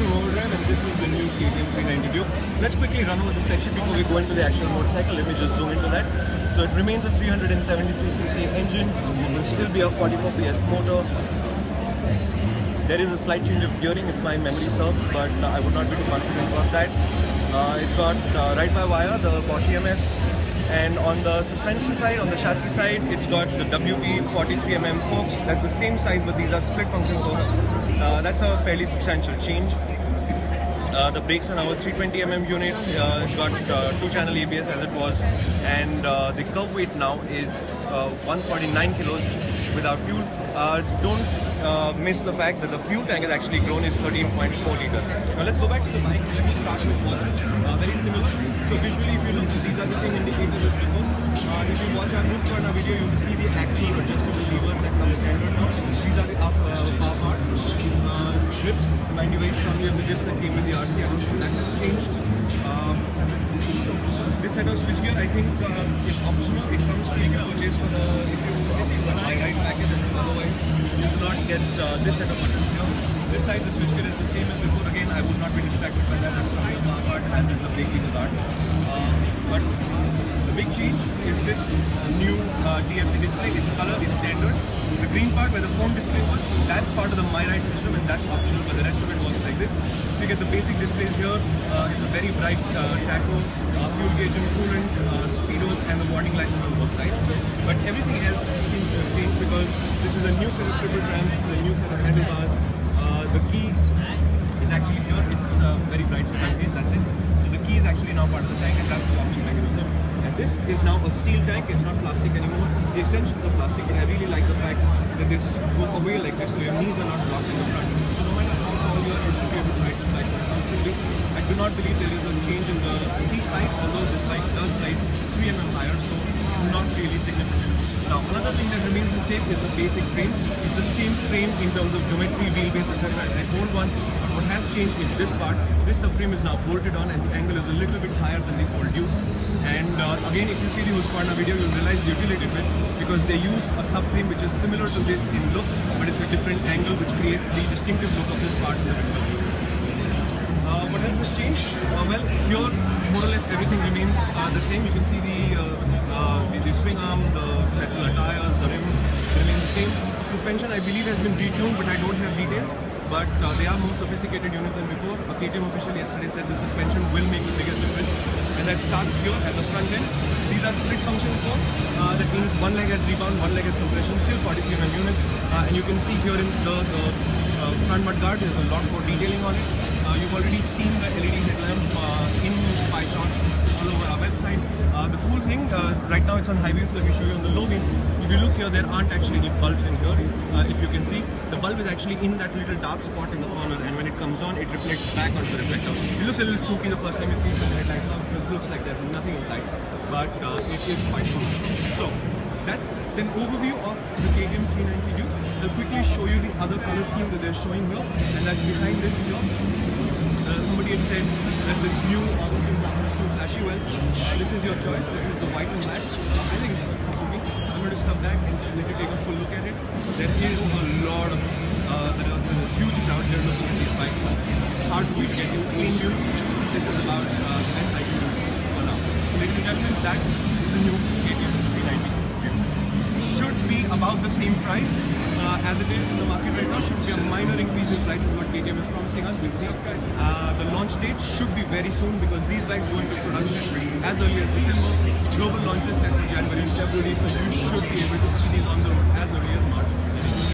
from Overdrive and this is the new KTM 390 Duke. Let's quickly run over the spec sheet before we go into the actual motorcycle. Let me just zoom into that. So it remains a 373cc engine, it will still be a 44 PS motor. There is a slight change of gearing if my memory serves, but I would not be too confident about that. It's got ride-by-wire, the Bosch EMS, and on the suspension side, on the chassis side, it's got the WP 43mm forks. That's the same size, but these are split function forks. That's a fairly substantial change. The brakes are now a 320mm unit. It's got 2-channel ABS as it was, and the curb weight now is 149 kilos without fuel. Don't miss the fact that the fuel tank has actually grown, is 13.4 liters. Now let's go back to the bike. Let me start with what's very similar. So visually, if you look, these are the same indicators as before. If you watch our Husqvarna video, you'll see the actual adjustable levers that come standard now. These are the power parts. Grips, mind you very strongly of the grips that came with the RC. I don't think that has changed. This set of switchgear, I think, is optional. It comes free if you purchase for the My Ride package, and otherwise you do not get this set of buttons here. This side, the switchgear is the same as before. Again, I would not be distracted by that. That's probably a power part, as is the brake lever guard. But the big change is this new TFT display. It's color, it's standard. The green part where the phone display was, that's part of the My Ride system, and that's optional, but the rest of it works like this. So you get the basic displays here. It's a very bright tacho, fuel gauge and coolant, speedos, and the warning lights on both sides. But everything else seems to have changed because this is a new set of triple trams, this is a new set of handlebars. The key is actually here. It's very bright, so you can see it. That's it. So the key is actually now part of the tank, and that's the locking mechanism. And this is now a steel tank. It's not plastic anymore. The extensions are plastic, but I really like the fact that this goes away like this, so your knees are not blocking the front. So no matter how tall you are, you should be able to ride this bike comfortably. I do not believe there is a change in the seat height, although this bike does ride 3 mm higher, so not really significant. Now, another thing that remains the same is the basic frame. It's the same frame in terms of geometry, wheelbase, etc. as the old one. But what has changed is this part. This subframe is now bolted on, and the angle is a little bit higher than the old Dukes. And again, if you see the Husqvarna video, you'll realize the utility of it, because they use a subframe which is similar to this in look, but it's a different angle, which creates the distinctive look of this part in the window. What else has changed? Well, here more or less everything remains the same. You can see the swing arm, the tires, the rims remain the same. Suspension, I believe, has been retuned, but I don't have details. But they are more sophisticated units than before. A KTM official yesterday said the suspension will make the biggest difference, and that starts here at the front end. These are split function forks. That means one leg has rebound, one leg has compression, still 43mm units. And you can see here in the front mudguard, there's a lot more detailing on it. You've already seen the LED headlamp in spy shots all over our website. The cool thing, right now it's on high beam, so let me show you on the low beam. If you look here, there aren't actually any bulbs in here. If you can see, the bulb is actually in that little dark spot in the corner, and when it comes on, it reflects back onto the reflector. It looks a little spooky the first time you see it with the headlights out, because it looks like there's nothing inside, but it is quite cool. So that's an overview of the KTM 390 Duke. I'll quickly show you the other color scheme that they're showing here, and that's behind this here. Somebody had said that this new brown is too flashy. Well, this is your choice. This is the white and black. I think it's quite looking. I'm going to step back and let you take a full look at it. There is a lot of, there is a huge crowd here looking at these bikes, so it's hard for me to get you clean views. This is about the best I can do for now. So ladies and gentlemen, that is the new KTM 390. Should be about the same price as it is in the market right now. Should be a minor increase in prices, what KTM is promising us. We'll see. The launch date should be very soon, because these bikes go into production as early as December. Global launches set for January and February, so you should be able to see